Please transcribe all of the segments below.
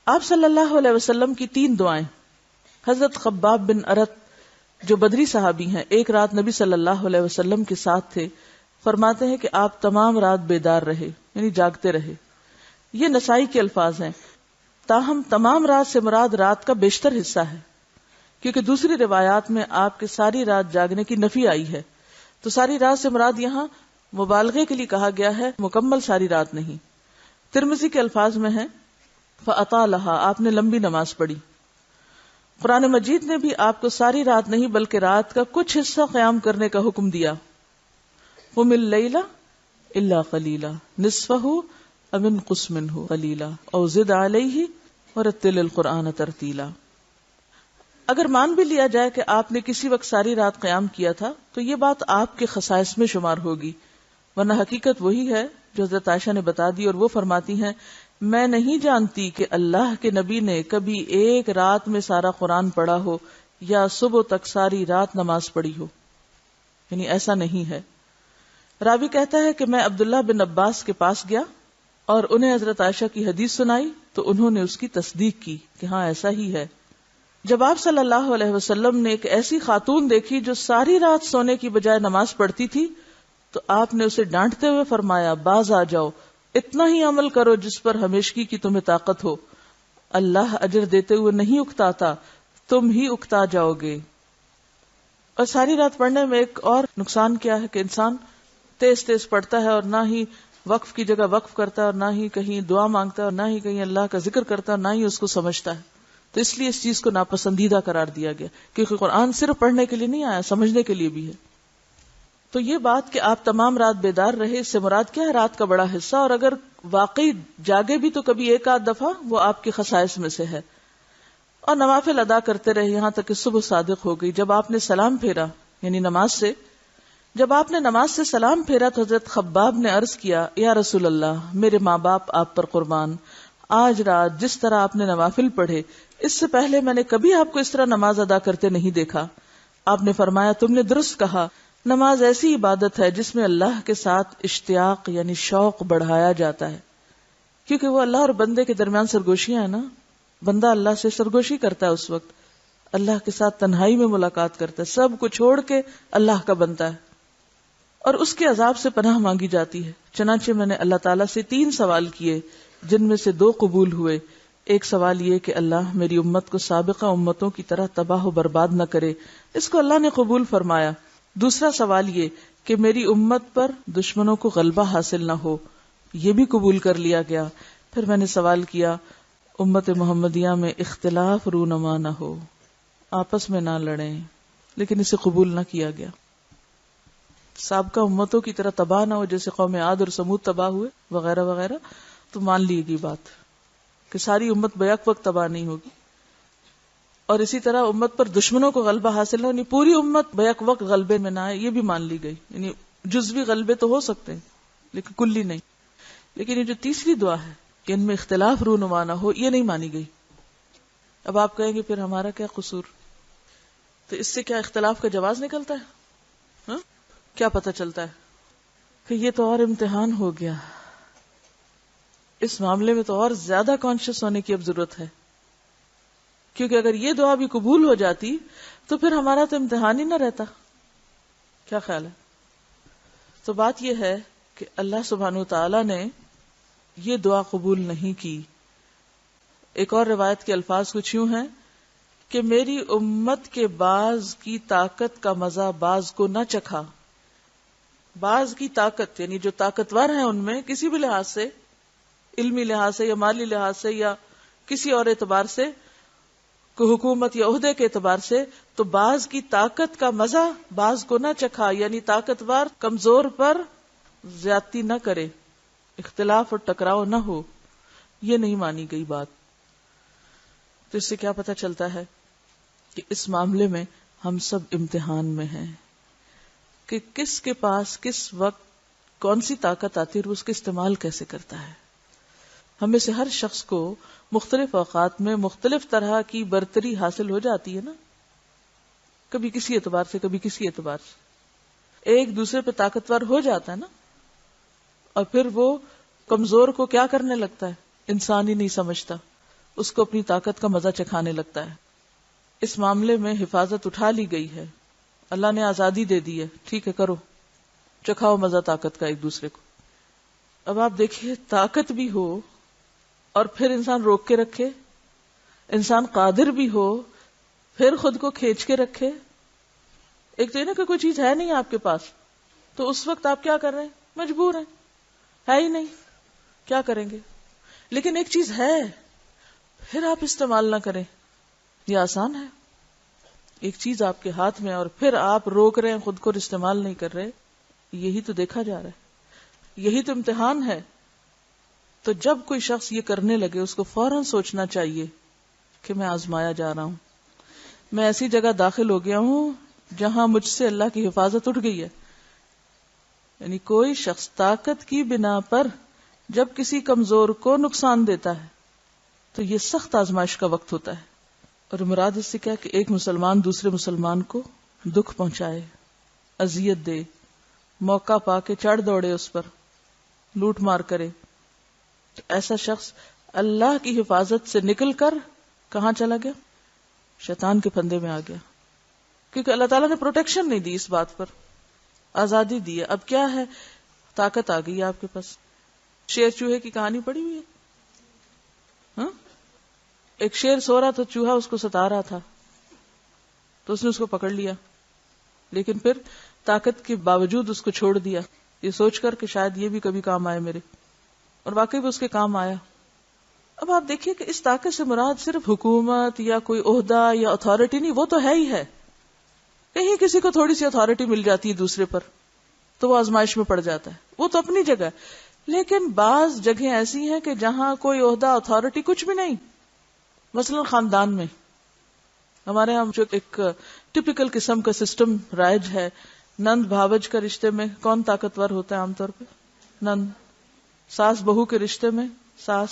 آپ صلی اللہ علیہ وسلم کی 3 دعائیں. حضرت خباب بن ارت جو بدری صحابی ہیں، ایک رات نبی صلی اللہ علیہ وسلم کے ساتھ تھے. فرماتے ہیں کہ آپ تمام رات بیدار رہے، یعنی جاگتے رہے. یہ نسائی کے الفاظ ہیں. تاہم تمام رات سے مراد رات کا بیشتر حصہ ہے، کیونکہ دوسری روایات میں آپ کے ساری رات جاگنے کی نفی آئی ہے. تو ساری رات سے مراد یہاں مبالغے کے لیے کہا گیا ہے، مکمل ساری رات نہیں. ترمذی کے الفاظ میں ہے فَأَطَالَهَا، آپ نے لمبی نماز پڑھی. قرآن مجید نے بھی آپ کو ساری رات نہیں بلکہ رات کا کچھ حصہ قیام کرنے کا حکم دیا. قُمِ اللَّيْلَ إِلَّا قَلِيلًا نِصْفَهُ أَوِ انقُصْ مِنْهُ قَلِيلًا أَوْ زِدْ عَلَيْهِ وَرَتِّلِ الْقُرْآنَ تَرْتِيلًا. اگر مان بھی لیا جائے کہ آپ نے کسی وقت ساری رات قیام کیا تھا تو یہ بات آپ کے خصائص میں شمار ہوگی، ورنہ حقیقت وہی ہے جو حضرت عائشہ نے بتا دی، اور وہ فرماتی ہیں میں نہیں جانتی کہ اللہ کے نبی نے کبھی ایک رات میں سارا قرآن پڑھا ہو یا صبح تک ساری رات نماز پڑھی ہو، یعنی ایسا نہیں ہے. راوی کہتا ہے کہ میں عبداللہ بن عباس کے پاس گیا اور انہیں حضرت عائشہ کی حدیث سنائی تو انہوں نے اس کی تصدیق کی کہ ہاں ایسا ہی ہے. جب آپ صلی اللہ علیہ وسلم نے ایک ایسی خاتون دیکھی جو ساری رات سونے کی بجائے نماز پڑھتی تھی تو آپ نے اسے ڈانٹتے ہوئے فرمایا باز آ جاؤ، اتنا ہی عمل کرو جس پر ہمیشگی کی تمہیں طاقت ہو. اللہ اجر دیتے ہوئے نہیں اکتاتا، تم ہی اکتا جاؤ گے. اور ساری رات پڑھنے میں ایک اور نقصان کیا ہے کہ انسان تیز تیز پڑھتا ہے اور نہ ہی وقف کی جگہ وقف کرتا ہے اور نہ ہی کہیں دعا مانگتا ہے اور نہ ہی کہیں اللہ کا ذکر کرتا ہے اور نہ ہی اس کو سمجھتا ہے. تو اس لیے اس چیز کو ناپسندیدہ قرار دیا گیا، کیونکہ قرآن صرف پڑھنے کے لیے نہیں آیا، سمجھنے کے لیے بھی ہے. تو یہ بات کہ آپ تمام رات بیدار رہے، اس سے مراد کیا ہے؟ رات کا بڑا حصہ. اور اگر واقعی جاگے بھی تو کبھی ایک آدھ دفعہ، وہ آپ کے خصائص میں سے ہے. اور نوافل ادا کرتے رہے یہاں تک کہ صبح صادق ہو گئی. جب آپ نے سلام پھیرا، یعنی جب آپ نے نماز سے سلام پھیرا تو حضرت خباب نے عرض کیا یا رسول اللہ، میرے ماں باپ آپ پر قربان، آج رات جس طرح آپ نے نوافل پڑھے اس سے پہلے میں نے کبھی آپ کو اس طرح نماز ادا کرتے نہیں دیکھا. آپ نے فرمایا تم نے درست کہا، نماز ایسی عبادت ہے جس میں اللہ کے ساتھ اشتیاق یعنی شوق بڑھایا جاتا ہے، کیونکہ وہ اللہ اور بندے کے درمیان سرگوشیاں ہیں نا. بندہ اللہ سے سرگوشی کرتا ہے، اس وقت اللہ کے ساتھ تنہائی میں ملاقات کرتا ہے، سب کو چھوڑ کے اللہ کا بنتا ہے اور اس کے عذاب سے پناہ مانگی جاتی ہے. چنانچہ میں نے اللہ تعالیٰ سے 3 سوال کیے جن میں سے 2 قبول ہوئے. ایک سوال یہ کہ اللہ میری امت کو سابقہ امتوں کی طرح تباہ و برباد نہ کرے، اس کو اللہ نے قبول فرمایا. دوسرا سوال یہ کہ میری امت پر دشمنوں کو غلبہ حاصل نہ ہو، یہ بھی قبول کر لیا گیا. پھر میں نے سوال کیا امت محمدیہ میں اختلاف رونما نہ ہو، آپس میں نہ لڑیں، لیکن اسے قبول نہ کیا گیا. سابقہ امتوں کی طرح تباہ نہ ہو جیسے قوم عاد اور سمود تباہ ہوئے وغیرہ وغیرہ. تو مان لی گئی بات کہ ساری امت بیک وقت تباہ نہیں ہوگی. اور اسی طرح امت پر دشمنوں کو غلبہ حاصل نہ ہو، یعنی پوری امت بیک وقت غلبے میں نہ آئے، یہ بھی مان لی گئی. یعنی جزوی غلبے تو ہو سکتے ہیں لیکن کلی نہیں. لیکن یہ جو تیسری دعا ہے کہ ان میں اختلاف رونما نہ ہو، یہ نہیں مانی گئی. اب آپ کہیں گے پھر ہمارا کیا قصور؟ تو اس سے کیا اختلاف کا جواز نکلتا ہے؟ کیا پتہ چلتا ہے کہ یہ تو اور امتحان ہو گیا، اس معاملے میں تو اور زیادہ کانشیس ہونے کی اب ضرورت ہے، کیونکہ اگر یہ دعا بھی قبول ہو جاتی تو پھر ہمارا تو امتحان ہی نہ رہتا. کیا خیال ہے؟ تو بات یہ ہے کہ اللہ سبحانہ وتعالی نے یہ دعا قبول نہیں کی. ایک اور روایت کے الفاظ کچھ یوں ہیں کہ میری امت کے بعض کی طاقت کا مزہ بعض کو نہ چکھا. بعض کی طاقت یعنی جو طاقتور ہیں ان میں کسی بھی لحاظ سے، علمی لحاظ سے یا مالی لحاظ سے یا کسی اور اعتبار سے، کوئی حکومت یا عہدے کے اعتبار سے، تو بعض کی طاقت کا مزہ بعض کو نہ چکھا، یعنی طاقتور کمزور پر زیادتی نہ کرے، اختلاف اور ٹکراؤ نہ ہو، یہ نہیں مانی گئی بات. تو اس سے کیا پتہ چلتا ہے کہ اس معاملے میں ہم سب امتحان میں ہیں کہ کس کے پاس کس وقت کون سی طاقت آتی ہے اور اس کا استعمال کیسے کرتا ہے. ہم میں سے ہر شخص کو مختلف اوقات میں مختلف طرح کی برتری حاصل ہو جاتی ہے نا، کبھی کسی اعتبار سے کبھی کسی اعتبار سے. ایک دوسرے پہ طاقتور ہو جاتا ہے نا، اور پھر وہ کمزور کو کیا کرنے لگتا ہے، انسان ہی نہیں سمجھتا، اس کو اپنی طاقت کا مزہ چکھانے لگتا ہے. اس معاملے میں حفاظت اٹھا لی گئی ہے، اللہ نے آزادی دے دی ہے، ٹھیک ہے کرو، چکھاؤ مزہ طاقت کا ایک دوسرے کو. اب آپ دیکھیے طاقت بھی ہو اور پھر انسان روک کے رکھے، انسان قادر بھی ہو پھر خود کو کھینچ کے رکھے. ایک تو یہ نا کہ کوئی چیز ہے نہیں آپ کے پاس، تو اس وقت آپ کیا کر رہے ہیں؟ مجبور ہیں، ہے ہی نہیں، کیا کریں گے. لیکن ایک چیز ہے پھر آپ استعمال نہ کریں، یہ آسان ہے. ایک چیز آپ کے ہاتھ میں اور پھر آپ روک رہے ہیں خود کو، استعمال نہیں کر رہے، یہی تو دیکھا جا رہا ہے، یہی تو امتحان ہے. تو جب کوئی شخص یہ کرنے لگے اس کو فوراً سوچنا چاہیے کہ میں آزمایا جا رہا ہوں، میں ایسی جگہ داخل ہو گیا ہوں جہاں مجھ سے اللہ کی حفاظت اٹھ گئی ہے. یعنی کوئی شخص طاقت کی بنا پر جب کسی کمزور کو نقصان دیتا ہے تو یہ سخت آزمائش کا وقت ہوتا ہے. اور مراد اس سے کیا کہ ایک مسلمان دوسرے مسلمان کو دکھ پہنچائے، اذیت دے، موقع پا کے چڑھ دوڑے اس پر، لوٹ مار کرے، تو ایسا شخص اللہ کی حفاظت سے نکل کر کہاں چلا گیا؟ شیطان کے پھندے میں آ گیا. کیونکہ اللہ تعالیٰ نے پروٹیکشن نہیں دی، اس بات پر آزادی دی ہے. اب کیا ہے؟ طاقت آ گئی ہے آپ کے پاس. شیر چوہے کی کہانی پڑی ہوئی ہے، ہاں؟ ایک شیر سو رہا تھا، چوہا اس کو ستا رہا تھا تو اس نے اس کو پکڑ لیا، لیکن پھر طاقت کے باوجود اس کو چھوڑ دیا، یہ سوچ کر کہ شاید یہ بھی کبھی کام آئے میرے، اور واقعی بھی اس کے کام آیا. اب آپ دیکھیے کہ اس طاقت سے مراد صرف حکومت یا کوئی عہدہ یا اتھارٹی نہیں، وہ تو ہے ہی ہے. کہیں کسی کو تھوڑی سی اتھارٹی مل جاتی ہے دوسرے پر تو وہ آزمائش میں پڑ جاتا ہے، وہ تو اپنی جگہ. لیکن بعض جگہیں ایسی ہیں کہ جہاں کوئی عہدہ اتھارٹی کچھ بھی نہیں. مثلا خاندان میں ہمارے یہاں جو ایک ٹپیکل قسم کا سسٹم رائج ہے، نند بھاوج کا رشتے میں کون طاقتور ہوتا ہے عام طور پہ؟ نند. ساس بہو کے رشتے میں ساس.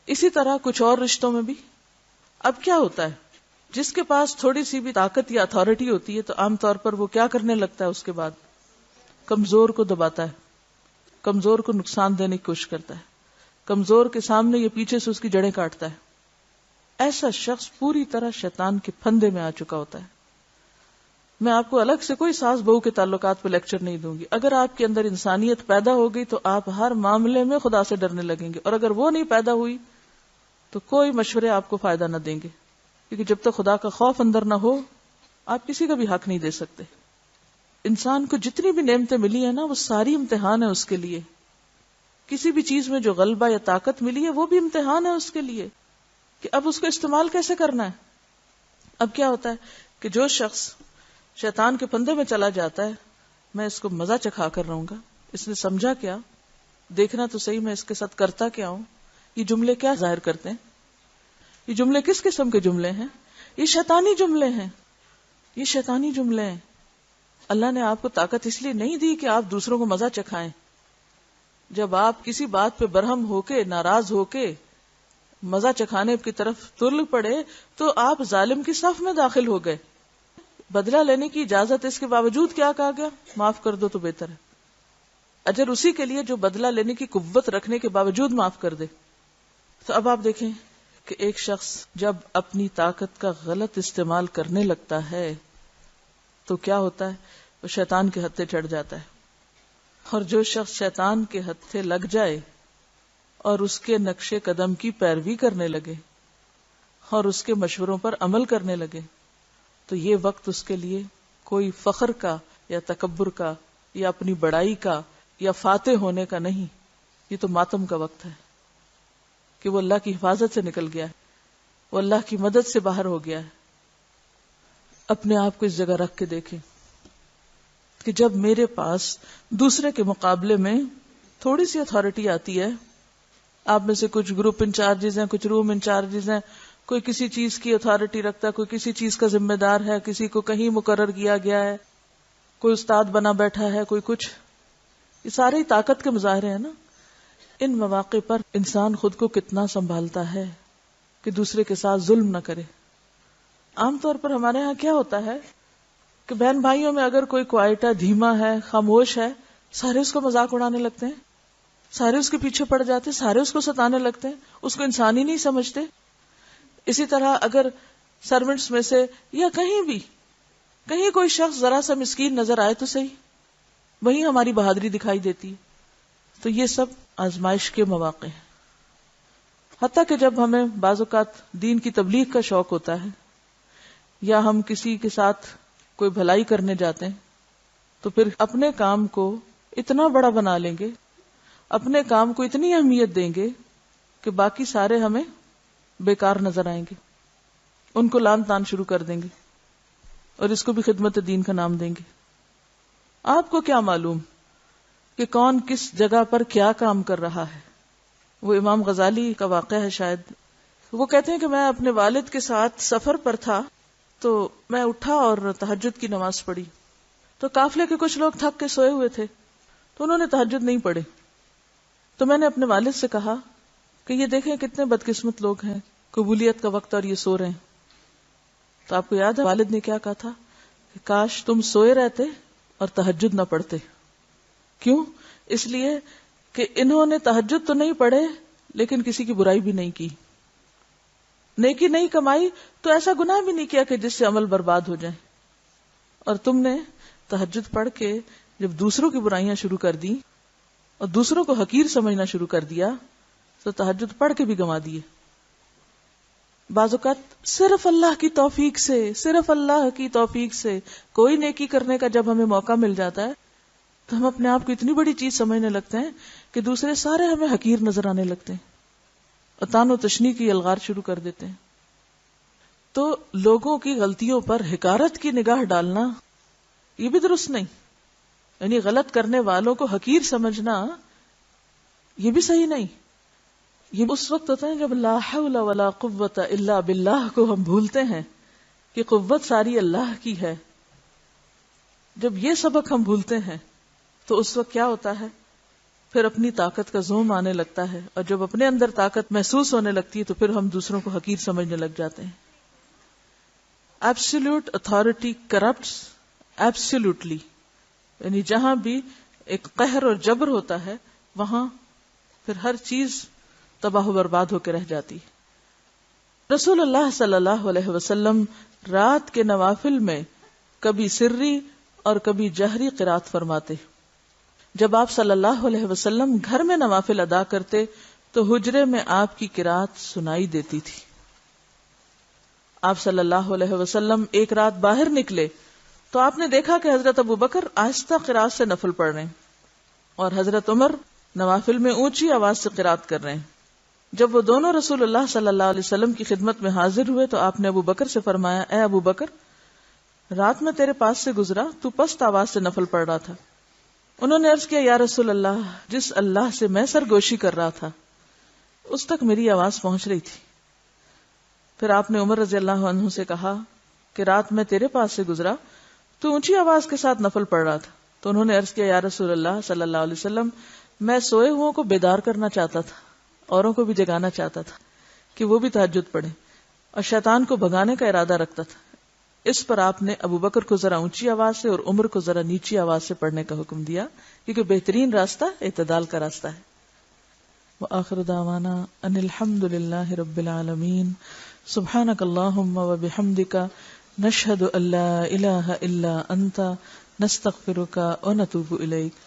اسی طرح کچھ اور رشتوں میں بھی. اب کیا ہوتا ہے، جس کے پاس تھوڑی سی بھی طاقت یا اتھارٹی ہوتی ہے تو عام طور پر وہ کیا کرنے لگتا ہے؟ اس کے بعد کمزور کو دباتا ہے، کمزور کو نقصان دینے کی کوشش کرتا ہے، کمزور کے سامنے یہ پیچھے سے اس کی جڑیں کاٹتا ہے. ایسا شخص پوری طرح شیطان کے پھندے میں آ چکا ہوتا ہے. میں آپ کو الگ سے کوئی ساس بہو کے تعلقات پہ لیکچر نہیں دوں گی. اگر آپ کے اندر انسانیت پیدا ہو گئی تو آپ ہر معاملے میں خدا سے ڈرنے لگیں گے، اور اگر وہ نہیں پیدا ہوئی تو کوئی مشورے آپ کو فائدہ نہ دیں گے، کیونکہ جب تک خدا کا خوف اندر نہ ہو آپ کسی کا بھی حق نہیں دے سکتے. انسان کو جتنی بھی نعمتیں ملی ہیں نا، وہ ساری امتحان ہے اس کے لیے. کسی بھی چیز میں جو غلبہ یا طاقت ملی ہے وہ بھی امتحان ہے اس کے لیے کہ اب اس کو استعمال کیسے کرنا ہے. اب کیا ہوتا ہے کہ جو شخص شیطان کے پھندے میں چلا جاتا ہے، میں اس کو مزہ چکھا کر رہوں گا، اس نے سمجھا کیا، دیکھنا تو صحیح میں اس کے ساتھ کرتا کیا ہوں. یہ جملے کیا ظاہر کرتے ہیں؟ یہ جملے کس قسم کے جملے ہیں؟ یہ شیطانی جملے ہیں، یہ شیطانی جملے ہیں. اللہ نے آپ کو طاقت اس لیے نہیں دی کہ آپ دوسروں کو مزہ چکھائیں. جب آپ کسی بات پہ برہم ہو کے، ناراض ہو کے مزہ چکھانے کی طرف تل پڑے تو آپ ظالم کی صف میں داخل ہو گئے. بدلہ لینے کی اجازت اس کے باوجود کیا کہا گیا؟ معاف کر دو تو بہتر ہے. اجر اسی کے لیے جو بدلہ لینے کی قوت رکھنے کے باوجود معاف کر دے. تو اب آپ دیکھیں کہ ایک شخص جب اپنی طاقت کا غلط استعمال کرنے لگتا ہے تو کیا ہوتا ہے؟ وہ شیطان کے ہتھے چڑھ جاتا ہے. اور جو شخص شیطان کے ہتھے لگ جائے اور اس کے نقش قدم کی پیروی کرنے لگے اور اس کے مشوروں پر عمل کرنے لگے تو یہ وقت اس کے لیے کوئی فخر کا یا تکبر کا یا اپنی بڑائی کا یا فاتح ہونے کا نہیں، یہ تو ماتم کا وقت ہے کہ وہ اللہ کی حفاظت سے نکل گیا ہے، وہ اللہ کی مدد سے باہر ہو گیا ہے. اپنے آپ کو اس جگہ رکھ کے دیکھیں کہ جب میرے پاس دوسرے کے مقابلے میں تھوڑی سی اتھارٹی آتی ہے، آپ میں سے کچھ گروپ انچارجز ہیں، کچھ روم انچارجز ہیں، کوئی کسی چیز کی اتھارٹی رکھتا ہے، کوئی کسی چیز کا ذمہ دار ہے، کسی کو کہیں مقرر کیا گیا ہے، کوئی استاد بنا بیٹھا ہے، کوئی کچھ، یہ سارے ہی طاقت کے مظاہرے ہیں نا. ان مواقع پر انسان خود کو کتنا سنبھالتا ہے کہ دوسرے کے ساتھ ظلم نہ کرے. عام طور پر ہمارے ہاں کیا ہوتا ہے کہ بہن بھائیوں میں اگر کوئی کوائٹ ہے، دھیما ہے، خاموش ہے، سارے اس کو مذاق اڑانے لگتے ہیں، سارے اس کے پیچھے پڑ جاتے ہیں، سارے اس کو ستانے لگتے ہیں، اس کو انسان ہی نہیں سمجھتے. اسی طرح اگر سرونٹس میں سے یا کہیں کوئی شخص ذرا سا مسکین نظر آئے تو صحیح، وہیں ہماری بہادری دکھائی دیتی ہے. تو یہ سب آزمائش کے مواقع ہیں. حتیٰ کہ جب ہمیں بعض اوقات دین کی تبلیغ کا شوق ہوتا ہے یا ہم کسی کے ساتھ کوئی بھلائی کرنے جاتے ہیں تو پھر اپنے کام کو اتنا بڑا بنا لیں گے، اپنے کام کو اتنی اہمیت دیں گے کہ باقی سارے ہمیں بیکار نظر آئیں گے، ان کو لان تان شروع کر دیں گے اور اس کو بھی خدمت دین کا نام دیں گے. آپ کو کیا معلوم کہ کون کس جگہ پر کیا کام کر رہا ہے. وہ امام غزالی کا واقعہ ہے شاید. وہ کہتے ہیں کہ میں اپنے والد کے ساتھ سفر پر تھا تو میں اٹھا اور تہجد کی نماز پڑھی. تو قافلے کے کچھ لوگ تھک کے سوئے ہوئے تھے تو انہوں نے تہجد نہیں پڑھے. تو میں نے اپنے والد سے کہا کہ یہ دیکھیں کتنے بدقسمت لوگ ہیں، قبولیت کا وقت اور یہ سو رہے ہیں. تو آپ کو یاد ہے والد نے کیا کہا تھا کہ کاش تم سوئے رہتے اور تہجد نہ پڑھتے. کیوں؟ اس لیے کہ انہوں نے تہجد تو نہیں پڑھے لیکن کسی کی برائی بھی نہیں کی، نیکی نہیں کمائی تو ایسا گناہ بھی نہیں کیا کہ جس سے عمل برباد ہو جائے. اور تم نے تہجد پڑھ کے جب دوسروں کی برائیاں شروع کر دی اور دوسروں کو حقیر سمجھنا شروع کر دیا تو تہجد پڑھ کے بھی گنوا دیے. بعض اوقات صرف اللہ کی توفیق سے کوئی نیکی کرنے کا جب ہمیں موقع مل جاتا ہے تو ہم اپنے آپ کو اتنی بڑی چیز سمجھنے لگتے ہیں کہ دوسرے سارے ہمیں حقیر نظر آنے لگتے ہیں اور تان و تشنیع کی الغار شروع کر دیتے ہیں. تو لوگوں کی غلطیوں پر حقارت کی نگاہ ڈالنا یہ بھی درست نہیں، یعنی غلط کرنے والوں کو حقیر سمجھنا یہ بھی صحیح نہیں. یہ اس وقت ہوتا ہے جب لا حول ولا قوت الا باللہ کو ہم بھولتے ہیں کہ قوت ساری اللہ کی ہے. جب یہ سبق ہم بھولتے ہیں تو اس وقت کیا ہوتا ہے، پھر اپنی طاقت کا زوم آنے لگتا ہے، اور جب اپنے اندر طاقت محسوس ہونے لگتی ہے تو پھر ہم دوسروں کو حقیر سمجھنے لگ جاتے ہیں. ایبسولوٹ اتھارٹی کرپٹس ایبسولوٹلی، یعنی جہاں بھی ایک قہر اور جبر ہوتا ہے وہاں پھر ہر چیز تباہ و برباد ہو کے رہ جاتی. رسول اللہ صلی اللہ علیہ وسلم رات کے نوافل میں کبھی سری اور کبھی جہری قرات فرماتے. جب آپ صلی اللہ علیہ وسلم گھر میں نوافل ادا کرتے تو حجرے میں آپ کی قرات سنائی دیتی تھی. آپ صلی اللہ علیہ وسلم ایک رات باہر نکلے تو آپ نے دیکھا کہ حضرت ابو بکر آہستہ قرات سے نفل پڑھ رہے ہیں اور حضرت عمر نوافل میں اونچی آواز سے قرات کر رہے ہیں. جب وہ دونوں رسول اللہ صلی اللہ علیہ وسلم کی خدمت میں حاضر ہوئے تو آپ نے ابو بکر سے فرمایا، اے ابو بکر، رات میں تیرے پاس سے گزرا تو پست آواز سے نفل پڑھ رہا تھا. انہوں نے عرض کیا، یا رسول اللہ، جس اللہ سے میں سرگوشی کر رہا تھا اس تک میری آواز پہنچ رہی تھی. پھر آپ نے عمر رضی اللہ عنہ سے کہا کہ رات میں تیرے پاس سے گزرا تو اونچی آواز کے ساتھ نفل پڑھ رہا تھا. تو انہوں نے عرض کیا، یا رسول اللہ صلی اللہ علیہ وسلم، میں سوئے ہوں کو بیدار کرنا چاہتا تھا، اوروں کو بھی جگانا چاہتا تھا کہ وہ بھی تہجد پڑھیں، اور شیطان کو بھگانے کا ارادہ رکھتا تھا. اس پر آپ نے ابو بکر کو ذرا اونچی آواز سے اور عمر کو ذرا نیچی آواز سے پڑھنے کا حکم دیا، کیونکہ بہترین راستہ اعتدال کا راستہ ہے. وآخر دعوانا ان الحمد للہ رب العالمین. سبحانک اللہم وبحمدک، نشہد ان لا الہ الا انت، نستغفرک ونتوب الیک.